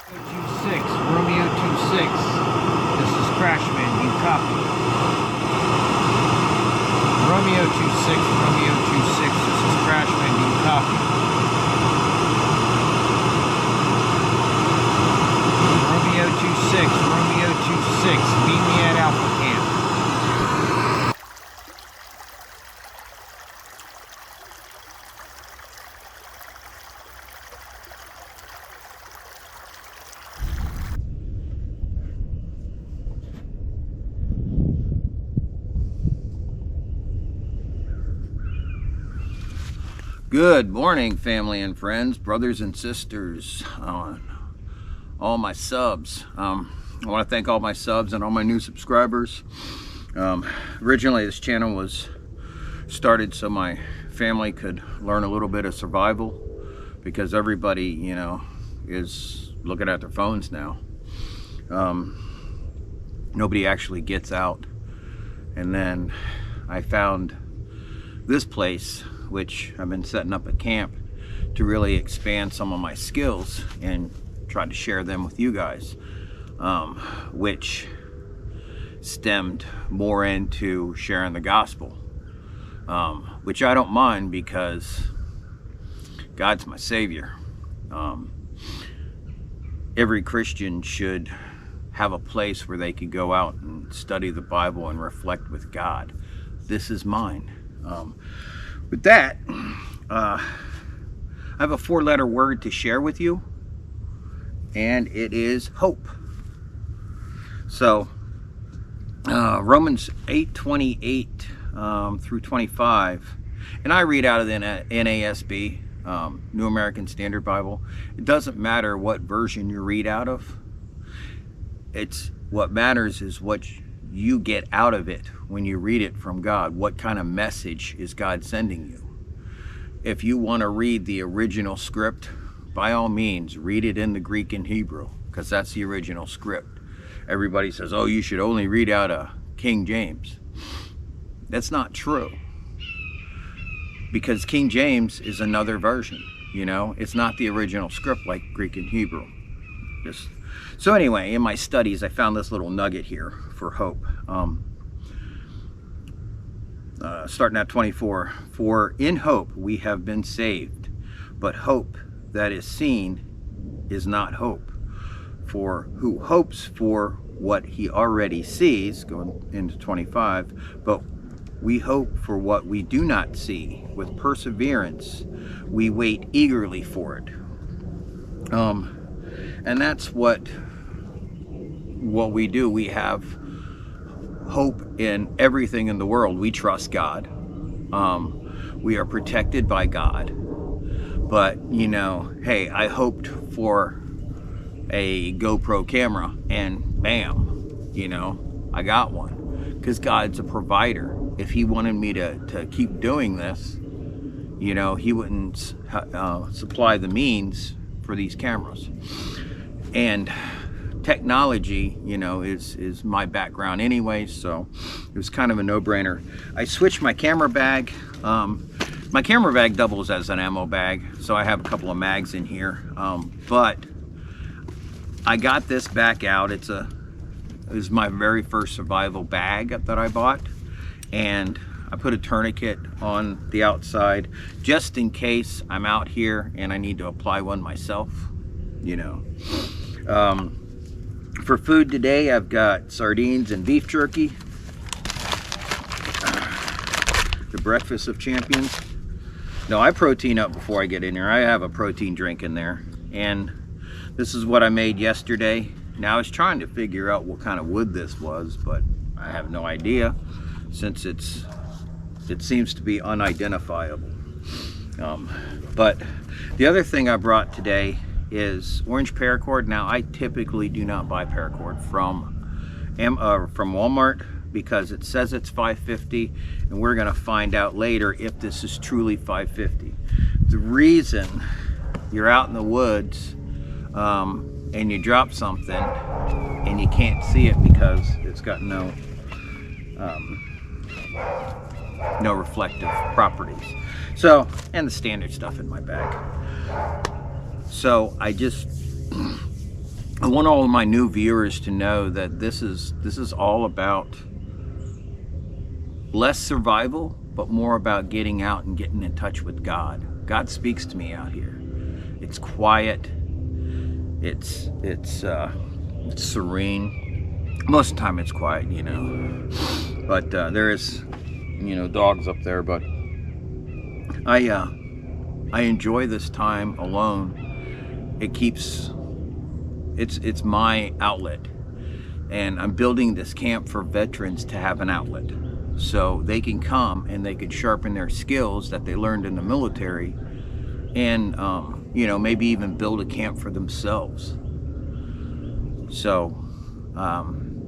26, Romeo 26. This is Crashman, you copy. Romeo 26, Romeo 26. This is Crashman, you copy. Romeo 26, Romeo 26. Meet me at Alpha Camp. Good morning, family and friends, brothers and sisters, all my subs. I want to thank all my subs and all my new subscribers. Originally, this channel was started so my family could learn a little bit of survival, because everybody, you know, is looking at their phones now. Nobody actually gets out. And then I found this place, which I've been setting up a camp to really expand some of my skills and try to share them with you guys, which stemmed more into sharing the gospel, which I don't mind because God's my Savior. Every Christian should have a place where they could go out and study the Bible and reflect with God. This is mine. With that, I have a 4-letter word to share with you, and it is hope. So, Romans 8:28 through 25, and I read out of the NASB, New American Standard Bible. It doesn't matter what version you read out of. What matters is what you get out of it when you read it from God. What kind of message is God sending you? If you want to read the original script, by all means, read it in the Greek and Hebrew, because that's the original script. Everybody says, oh, you should only read out of King James. That's not true, because King James is another version, you know? It's not the original script like Greek and Hebrew. So anyway, in my studies, I found this little nugget here for hope. Starting at 24, for in hope we have been saved, but hope that is seen is not hope. For who hopes for what he already sees, going into 25, but we hope for what we do not see. With perseverance, we wait eagerly for it. And that's what we do. We have hope in everything in the world. We trust God. We are protected by God. But, you know, hey, I hoped for a GoPro camera, and bam, you know, I got one. Because God's a provider. If he wanted me to keep doing this, you know, he wouldn't supply the means for these cameras. And technology, you know, is my background anyway, so it was kind of a no-brainer. I switched my camera bag. My camera bag doubles as an ammo bag, so I have a couple of mags in here. But I got this back out. It was my very first survival bag that I bought, and I put a tourniquet on the outside just in case I'm out here and I need to apply one myself, you know. For food today, I've got sardines and beef jerky. The breakfast of champions. No, I protein up before I get in here. I have a protein drink in there. And this is what I made yesterday. Now, I was trying to figure out what kind of wood this was, but I have no idea, since it seems to be unidentifiable. But the other thing I brought today is orange paracord. Now, I typically do not buy paracord from Walmart, because it says it's $5.50, and we're going to find out later if this is truly $5.50. The reason you're out in the woods and you drop something and you can't see it because it's got no reflective properties. So, and the standard stuff in my bag. So I just I want all of my new viewers to know that this is all about less survival, but more about getting out and getting in touch with God. God speaks to me out here. It's quiet. It's serene. Most of the time it's quiet, you know. But there is, you know, dogs up there. But I enjoy this time alone. It's my outlet, and I'm building this camp for veterans to have an outlet, so they can come and they can sharpen their skills that they learned in the military, and you know, maybe even build a camp for themselves. So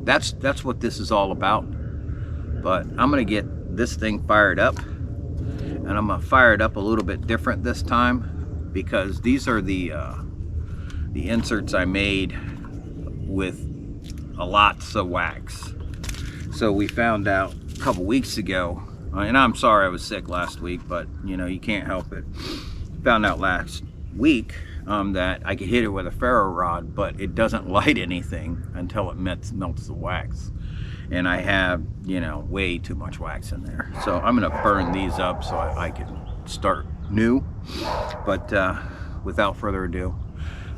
that's what this is all about. But I'm gonna get this thing fired up, and I'm gonna fire it up a little bit different this time, because these are the inserts I made with a lots of wax. So we found out a couple weeks ago, and I'm sorry I was sick last week, but you know, you can't help it. Found out last week that I could hit it with a ferro rod, but it doesn't light anything until it melts the wax. And I have, you know, way too much wax in there. So I'm gonna burn these up so I can start new. But without further ado,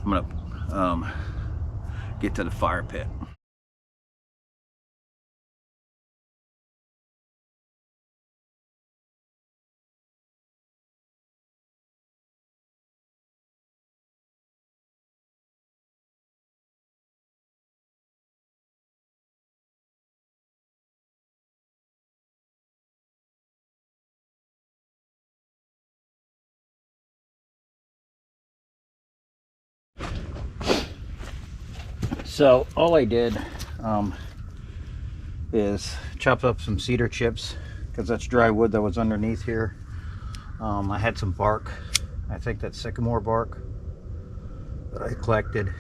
I'm gonna get to the fire pit. So all I did is chop up some cedar chips, because that's dry wood that was underneath here. I had some bark. I think that's sycamore bark that I collected.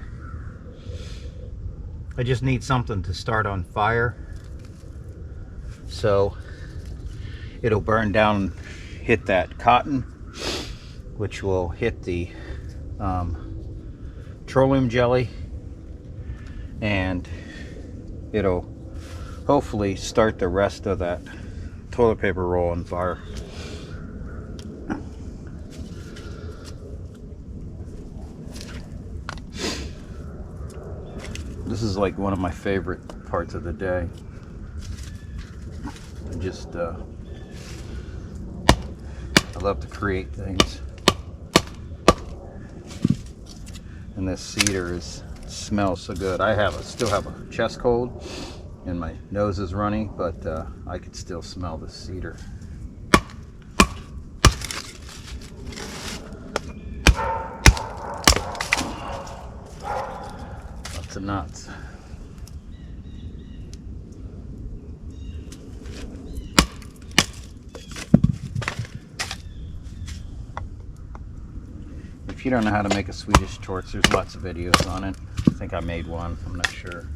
I just need something to start on fire, so it'll burn down and hit that cotton, which will hit the petroleum jelly, and it'll hopefully start the rest of that toilet paper roll on fire. This is like one of my favorite parts of the day. I love to create things. And this cedar smells so good. I still have a chest cold and my nose is runny, but I could still smell the cedar. Lots of nuts. If you don't know how to make a Swedish torch, there's lots of videos on it. I think I made one, I'm not sure.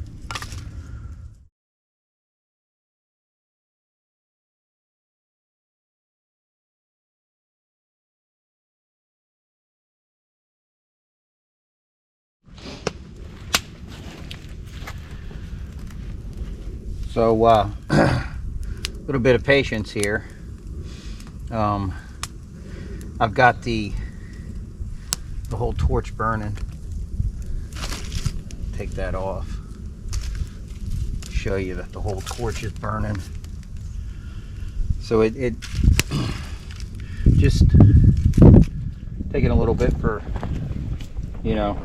So a little bit of patience here. I've got the whole torch burning. Take that off. Show you that the whole torch is burning. So it just taking a little bit for, you know,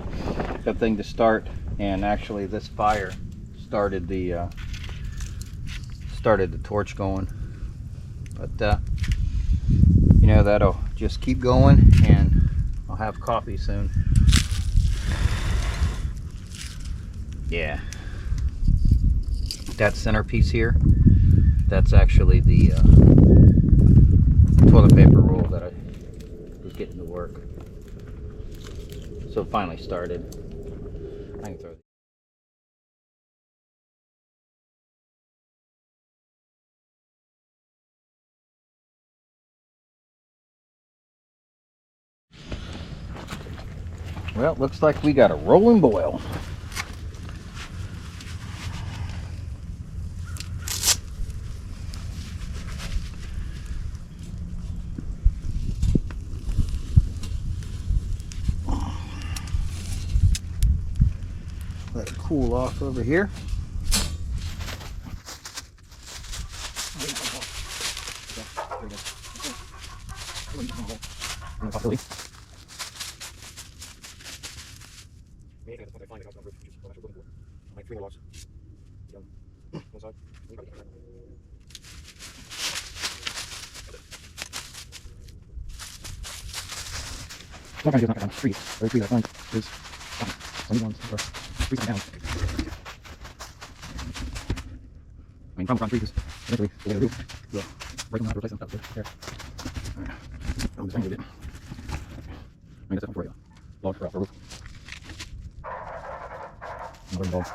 that thing to start. And actually this fire started the torch going. But you know, that'll just keep going, and I'll have coffee soon. Yeah, that centerpiece here, that's actually the toilet paper roll that I was getting to work. So it finally started. I can throw it. Well, looks like we got a rolling boil. let it cool off over here. What I'm trying to do is knock it down 3. Or 3 that I find is some ones or 3 something down. I mean, problem 3 is eventually the way to do will break them out, replace them up there. Alright. I'm just angry with it. I mean, that's something for you. Log for roof. Another involved.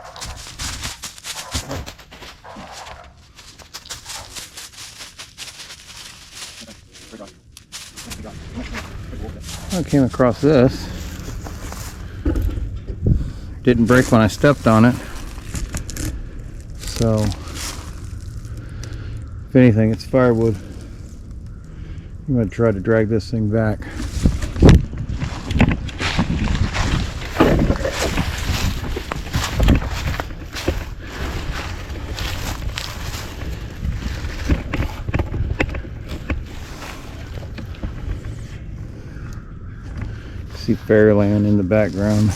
I came across this. Didn't break when I stepped on it. So, if anything, it's firewood. I'm going to try to drag this thing back. See Fairyland in the background.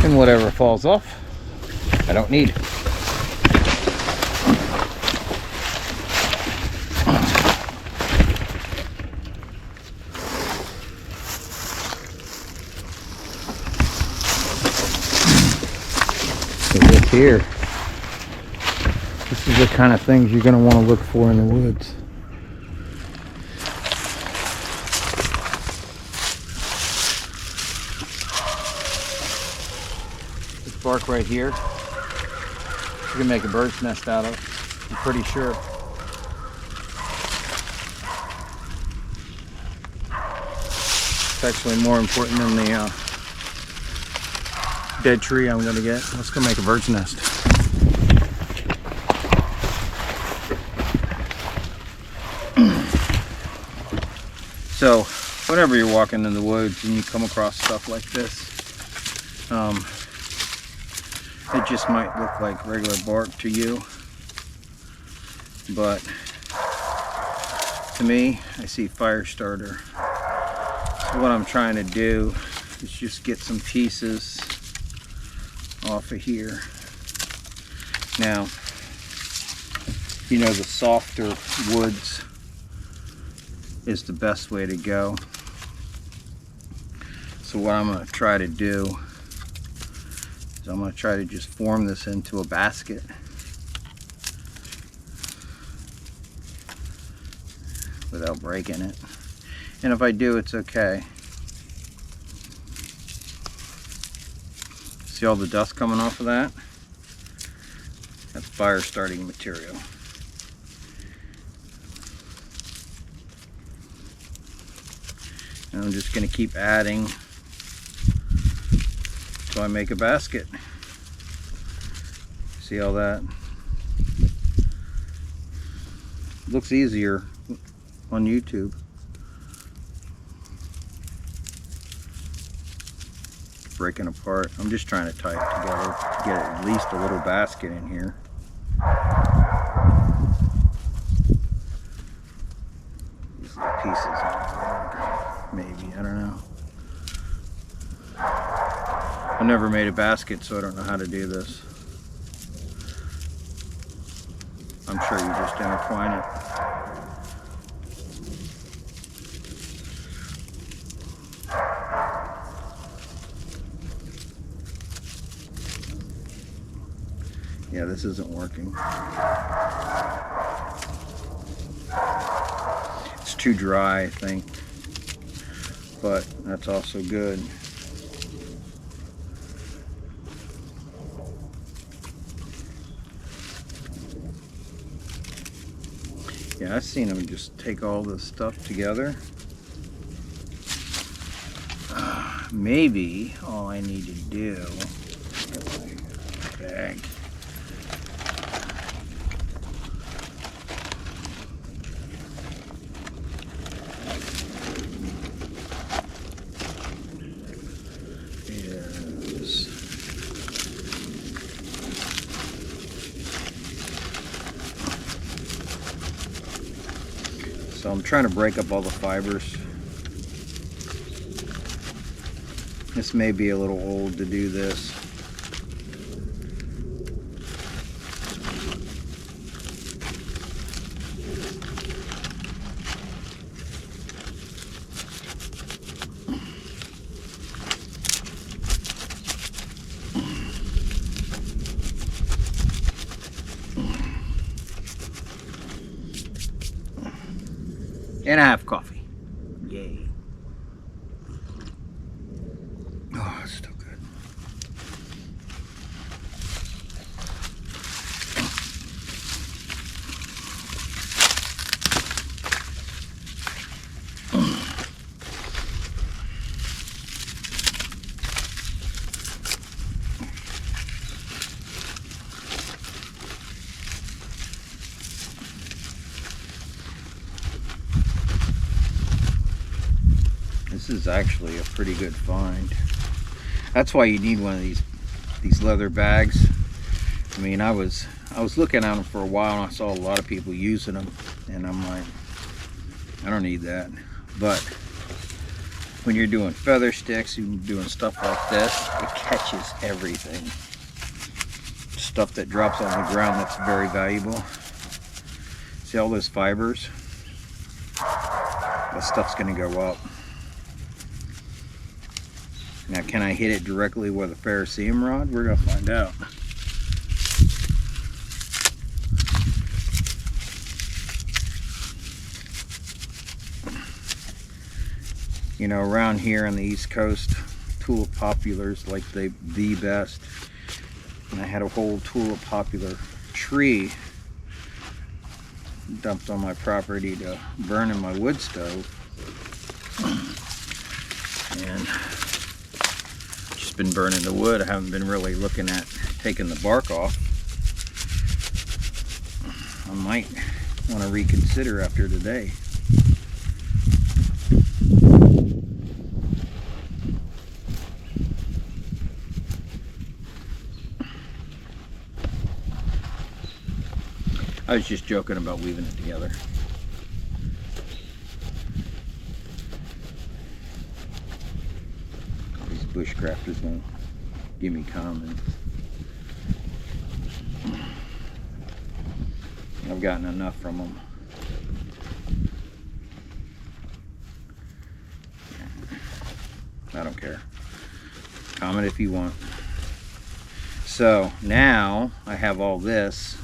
And whatever falls off, I don't need. So this here, this is the kind of things you're going to want to look for in the woods. Bark right here, you can make a bird's nest out of, I'm pretty sure. It's actually more important than the dead tree I'm going to get. Let's go make a bird's nest. So whenever you're walking in the woods and you come across stuff like this, it just might look like regular bark to you, but to me, I see fire starter. So what I'm trying to do is just get some pieces off of here. Now, you know, the softer woods is the best way to go. So what I'm going to try to do, I'm going to try to just form this into a basket. Without breaking it. And if I do, it's okay. See all the dust coming off of that? That's fire starting material. And I'm just going to keep adding so I make a basket. See all that? Looks easier on YouTube. Breaking apart. I'm just trying to tie it together to get at least a little basket in here. These little pieces, maybe, I don't know. I've never made a basket, so I don't know how to do this. I'm sure you just intertwine it. Yeah, this isn't working. It's too dry, I think. But that's also good. Yeah, I've seen them just take all this stuff together. Maybe all I need to do, get my bag. So I'm trying to break up all the fibers. This may be a little old to do this. And I have coffee. Yay. Oh, it's still good. This is actually a pretty good find. That's why you need one of these leather bags. I mean, I was looking at them for a while and I saw a lot of people using them, and I'm like, I don't need that. But when you're doing feather sticks, you're doing stuff like this, it catches everything. Stuff that drops on the ground that's very valuable. See all those fibers? That stuff's gonna go up. Now, can I hit it directly with a ferrocerium rod? We're gonna find out. You know, around here on the East Coast, tulip populars like the best. And I had a whole tulip popular tree dumped on my property to burn in my wood stove. And just been burning the wood. I haven't been really looking at taking the bark off. I might want to reconsider after today. I was just joking about weaving it together. These bushcrafters won't give me comments. I've gotten enough from them. I don't care. Comment if you want. So now I have all this.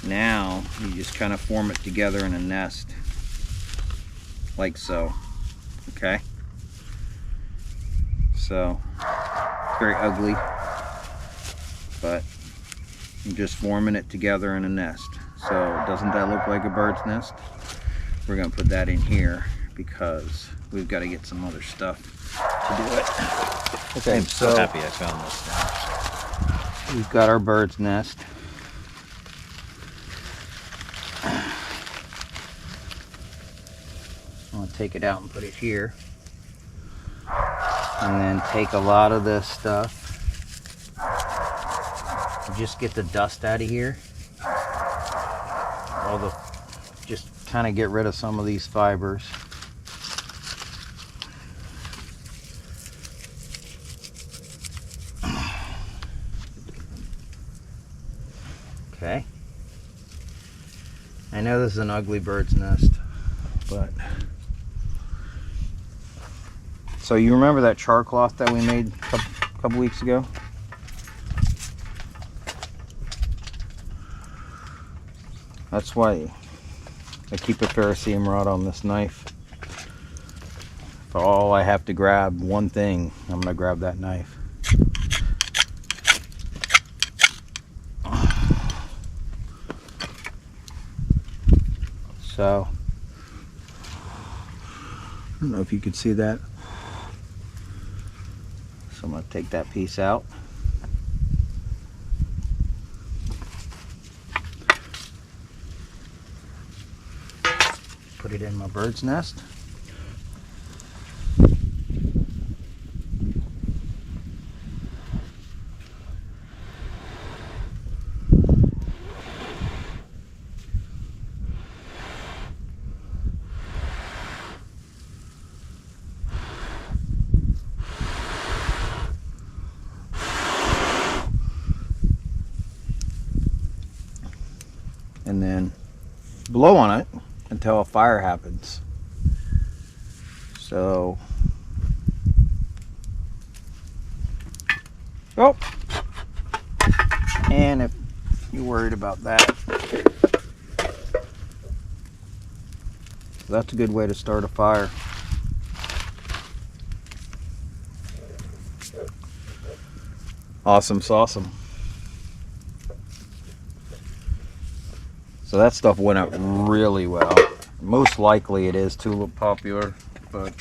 Now you just kind of form it together in a nest, like so. Okay, so it's very ugly, but I'm just forming it together in a nest. So doesn't that look like a bird's nest? We're gonna put that in here because we've got to get some other stuff to do it. Okay, I'm so happy I found this now. We've got our bird's nest. I'm gonna take it out and put it here, and then take a lot of this stuff. Just get the dust out of here. Just kind of get rid of some of these fibers. Okay. I know this is an ugly bird's nest, but so you remember that char cloth that we made a couple weeks ago? That's why I keep a ferrocerium rod on this knife. For all I have to grab one thing, I'm gonna grab that knife. So I don't know if you could see that. So I'm going to take that piece out. Put it in my bird's nest. And then blow on it until a fire happens. So, oh, and if you're worried about that, that's a good way to start a fire. Awesome sauceum. So that stuff went out really well. Most likely it is tulip popular, but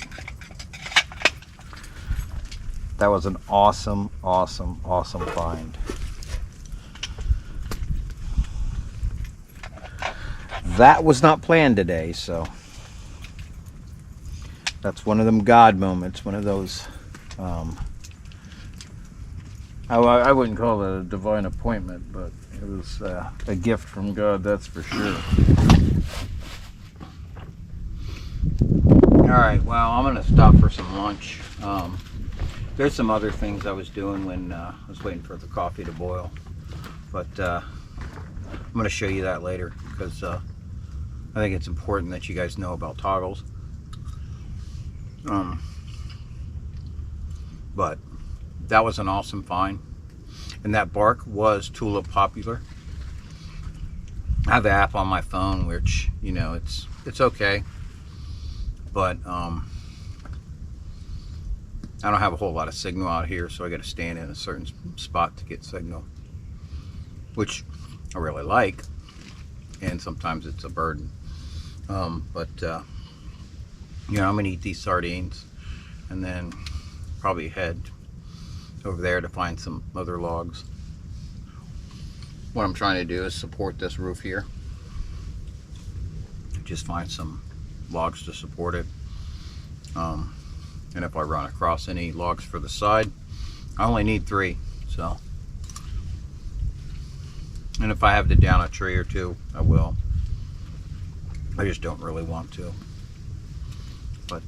that was an awesome find. That was not planned today, so that's one of them God moments, one of those I wouldn't call it a divine appointment, but it was a gift from God, that's for sure. Alright, well, I'm going to stop for some lunch. There's some other things I was doing when I was waiting for the coffee to boil. But I'm going to show you that later, because I think it's important that you guys know about toggles. But that was an awesome find. And that bark was tulip popular. I have an app on my phone, which, you know, it's okay. But I don't have a whole lot of signal out here, so I got to stand in a certain spot to get signal, which I really like, and sometimes it's a burden. You know, I'm gonna eat these sardines and then probably head over there to find some other logs. What I'm trying to do is support this roof here. Just find some logs to support it. And if I run across any logs for the side, I only need 3, so. And if I have to down a tree or 2, I will. I just don't really want to. But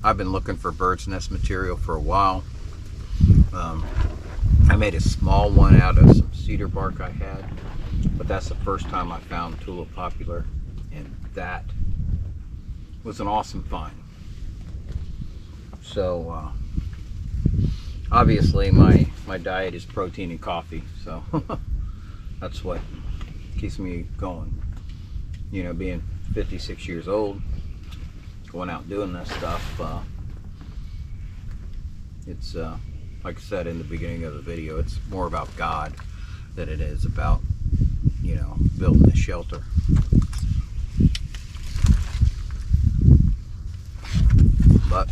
I've been looking for bird's nest material for a while. I made a small one out of some cedar bark I had, but that's the first time I found tulip popular, and that was an awesome find. So obviously my diet is protein and coffee, so that's what keeps me going. You know, being 56 years old, going out doing this stuff, it's like I said in the beginning of the video, it's more about God than it is about, you know, building a shelter. But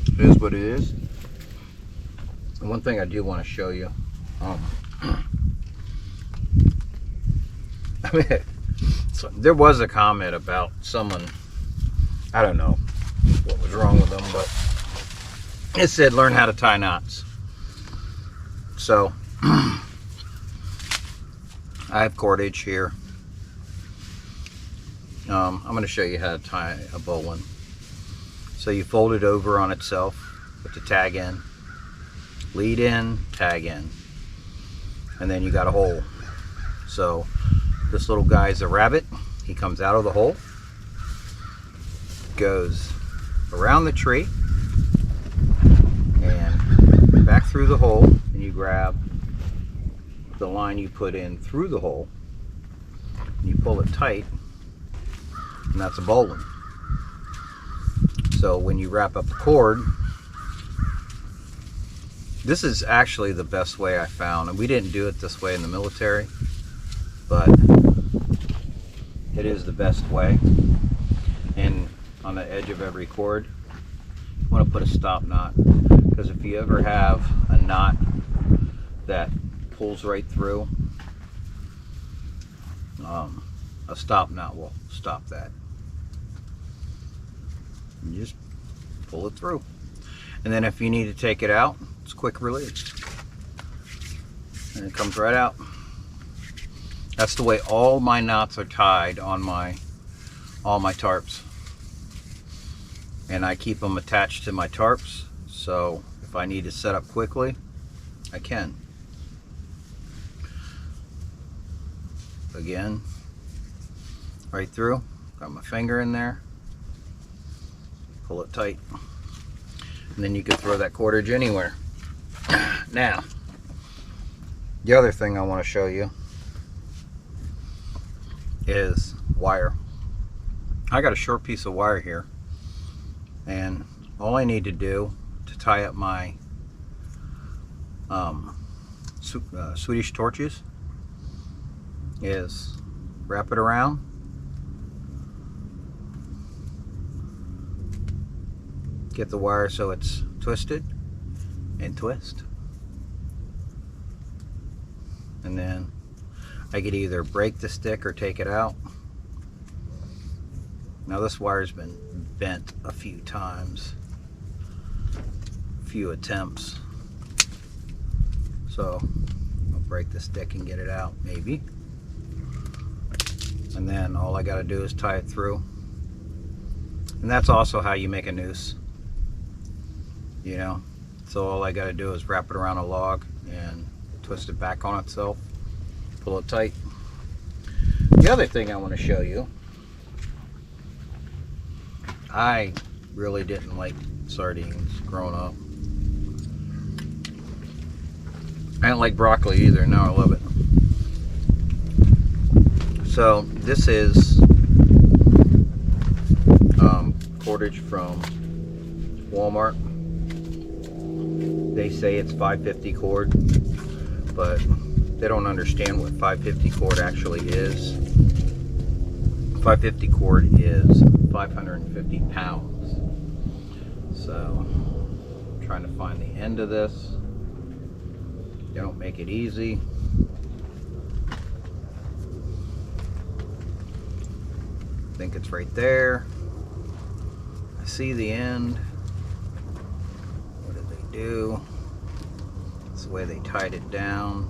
it is what it is. And one thing I do want to show you, I mean, so there was a comment about someone, I don't know what was wrong with them, but it said learn how to tie knots. So I have cordage here. I'm going to show you how to tie a bowline. So you fold it over on itself with the tag in, lead in, tag in, and then you got a hole. So this little guy's a rabbit. He comes out of the hole, goes around the tree and back through the hole, and you grab the line you put in through the hole and you pull it tight, and that's a bowline. So when you wrap up the cord, this is actually the best way I found, and we didn't do it this way in the military, but it is the best way. And on the edge of every cord, you want to put a stop knot, because if you ever have a knot that pulls right through, a stop knot will stop that. You just pull it through, and then if you need to take it out, it's quick release, and it comes right out. That's the way all my knots are tied on all my tarps, and I keep them attached to my tarps, so if I need to set up quickly, I can. Again, right through, got my finger in there, pull it tight, and then you can throw that cordage anywhere. Now, the other thing I want to show you is wire. I got a short piece of wire here, and all I need to do to tie up my Swedish torches is wrap it around, get the wire so it's twisted, and twist, and then I could either break the stick or take it out. Now this wire's been bent a few times, a few attempts, so I'll break the stick and get it out, maybe. And then all I got to do is tie it through. And that's also how you make a noose, you know. So all I got to do is wrap it around a log and twist it back on itself, pull it tight. The other thing I want to show you, I really didn't like sardines growing up. I didn't like broccoli either. Now I love it. So this is cordage from Walmart. They say it's 550 cord, but they don't understand what 550 cord actually is. 550 cord is 550 pounds. So I'm trying to find the end of this. They don't make it easy. I think it's right there. I see the end. What did they do? That's the way they tied it down.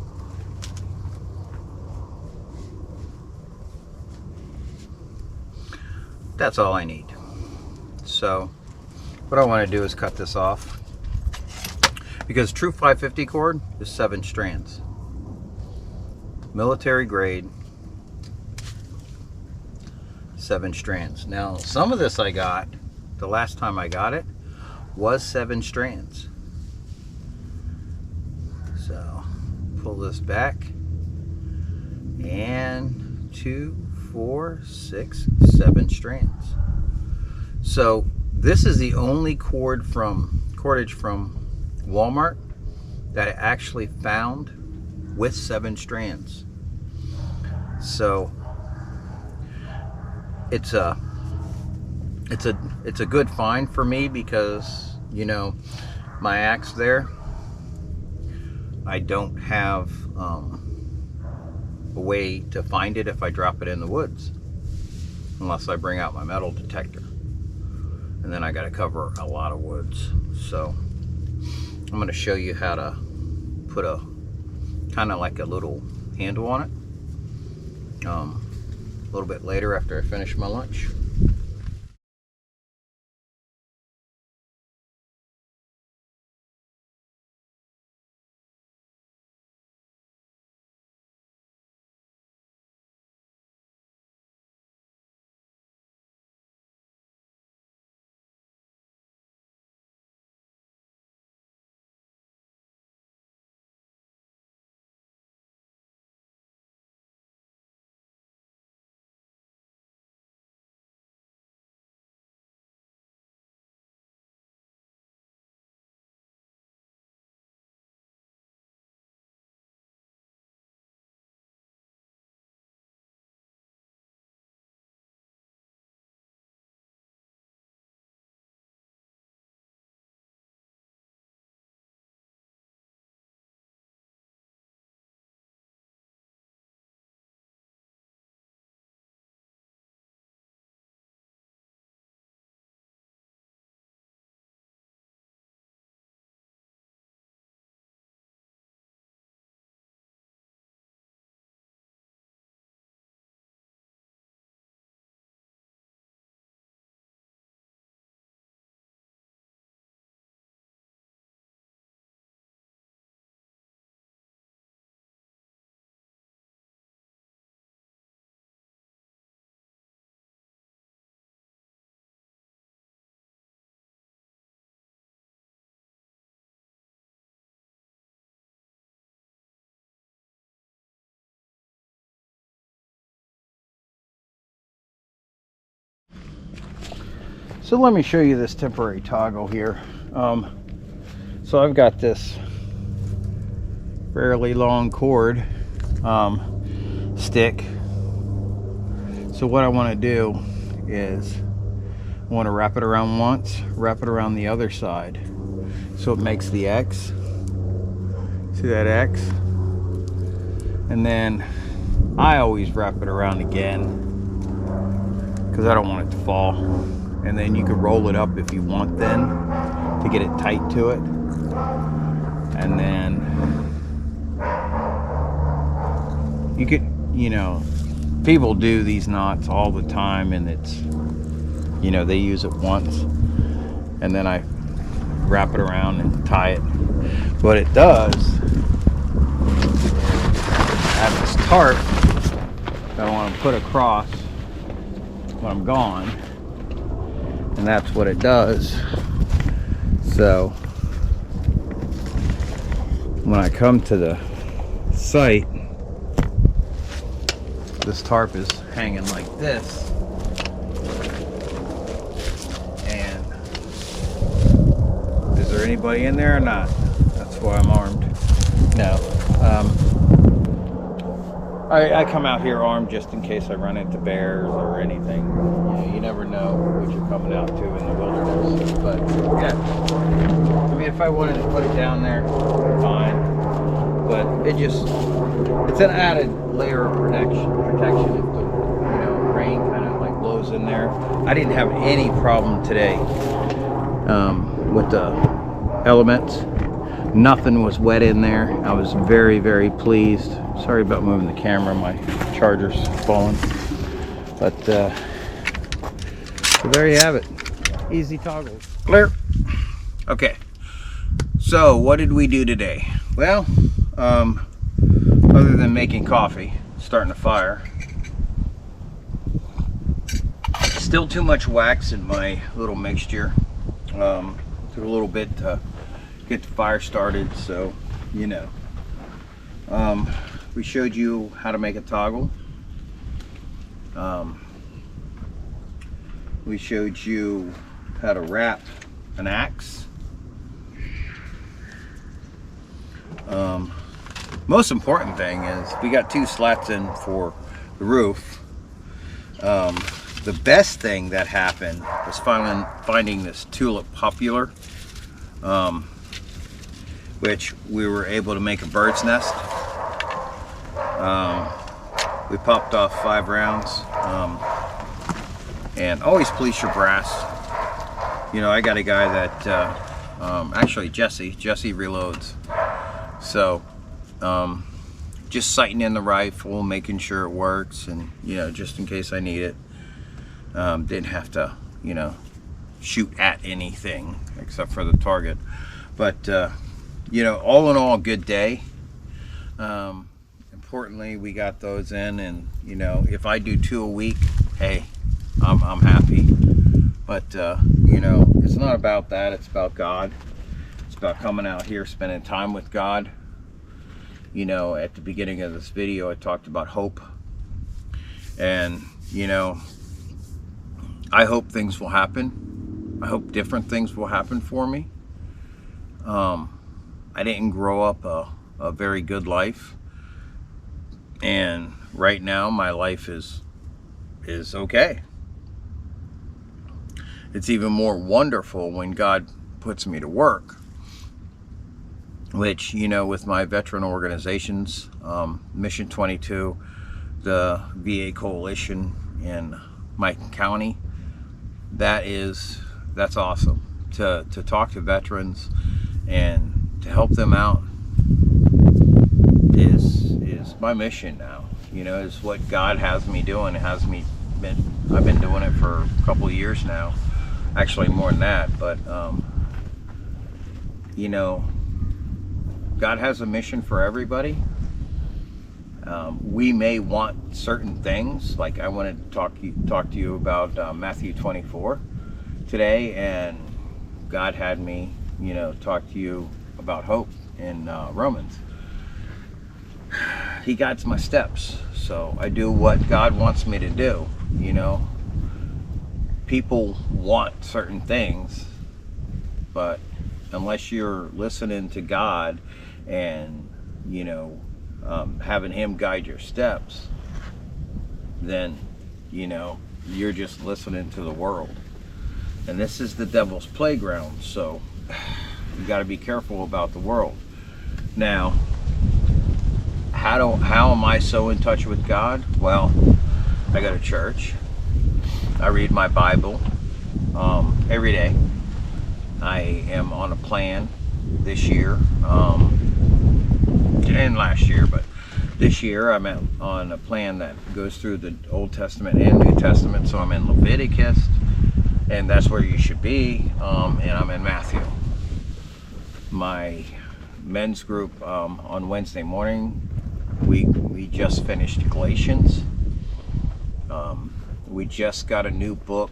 That's all I need. So what I want to do is cut this off, because true 550 cord is 7 strands. Military grade, 7 strands. Now some of this I got, the last time I got it, was 7 strands. So pull this back, and 2, 4, 6, 7 strands. So this is the only cordage from Walmart that I actually found with 7 strands. So it's a good find for me, because, you know, my axe there, I don't have a way to find it if I drop it in the woods, unless I bring out my metal detector, and then I got to cover a lot of woods. So I'm going to show you how to put a kind of like a little handle on it a little bit later after I finish my lunch. So let me show you this temporary toggle here. So I've got this fairly long cord stick. So what I want to do is I want to wrap it around once, wrap it around the other side, so it makes the X. See that X? And then I always wrap it around again because I don't want it to fall. And then you can roll it up if you want then to get it tight to it. And then you could, you know, people do these knots all the time, and it's, you know, they use it once and then I wrap it around and tie it. What it does is have this tarp that I want to put across when I'm gone, and that's what it does. So when I come to the site, this tarp is hanging like this, and is there anybody in there or not? That's why I'm armed. No. I come out here armed just in case I run into bears or anything. You know, you never know what you're coming out to in the wilderness. But yeah, I mean, if I wanted to put it down there, fine. But it's an added layer of protection if the, you know, rain kind of like blows in there. I didn't have any problem today with the elements. Nothing was wet in there. I was very, very pleased. Sorry about moving the camera, my charger's falling. But so there you have it. Easy toggles. Clear. Okay, so what did we do today? Well, other than making coffee, starting a fire, still too much wax in my little mixture. Took a little bit to get the fire started, so you know. We showed you how to make a toggle. We showed you how to wrap an axe. Most important thing is we got 2 slats in for the roof. The best thing that happened was finding this tulip popular, which we were able to make a bird's nest. We popped off 5 rounds, and always police your brass. You know, I got a guy that actually Jesse reloads, so just sighting in the rifle, making sure it works, and you know, just in case I need it. Didn't have to, you know, shoot at anything except for the target. But you know, all in all, good day. Importantly, we got those in, and you know, if I do 2 a week, hey, I'm happy. But you know, it's not about that. It's about God. It's about coming out here, spending time with God. You know, at the beginning of this video, I talked about hope, and you know, I hope things will happen. I hope different things will happen for me. I didn't grow up a very good life, and right now my life is okay. It's even more wonderful when God puts me to work, which, you know, with my veteran organizations, Mission 22, the VA Coalition in Macon County, that's awesome. To talk to veterans and to help them out is my mission now. You know, is what God has me doing. I've been doing it for a couple of years now, actually more than that. But you know, God has a mission for everybody. We may want certain things, like I wanted to talk to you about Matthew 24 today, and God had me, you know, talk to you about hope in Romans. He guides my steps, so I do what God wants me to do. You know, people want certain things, but unless you're listening to God and, you know, having Him guide your steps, then, you know, you're just listening to the world. And this is the devil's playground, so you got to be careful about the world. Now, how am I so in touch with God? Well, I go to church. I read my Bible every day. I am on a plan this year, and last year, but this year I'm on a plan that goes through the Old Testament and New Testament. So I'm in Leviticus, and that's where you should be, and I'm in Matthew. My men's group on Wednesday morning, we just finished Galatians. We just got a new book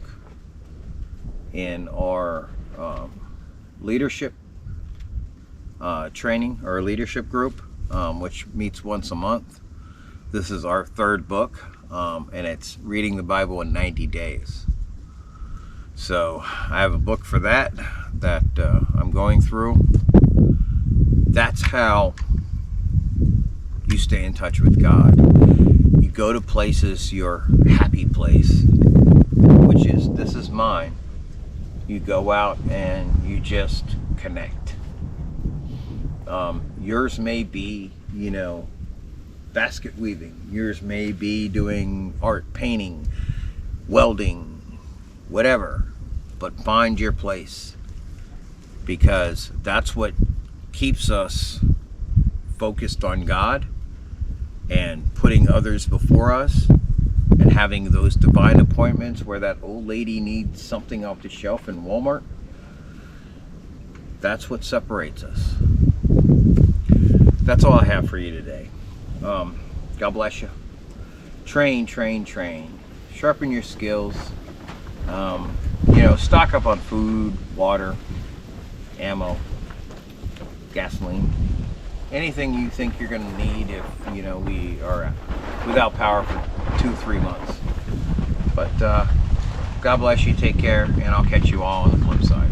in our leadership training, or leadership group, which meets once a month. This is our third book, and it's reading the Bible in 90 days. So I have a book for that I'm going through. That's how you stay in touch with God. You go to places, your happy place, which is, this is mine. You go out and you just connect. Yours may be, you know, basket weaving. Yours may be doing art, painting, welding, whatever. But find your place, because that's what keeps us focused on God and putting others before us, and having those divine appointments where that old lady needs something off the shelf in Walmart. That's what separates us. That's all I have for you today. God bless you. Train, train, train. Sharpen your skills. You know, stock up on food, water, ammo, gasoline, anything you think you're going to need if, you know, we are without power for 2-3 months. But God bless you, take care, and I'll catch you all on the flip side.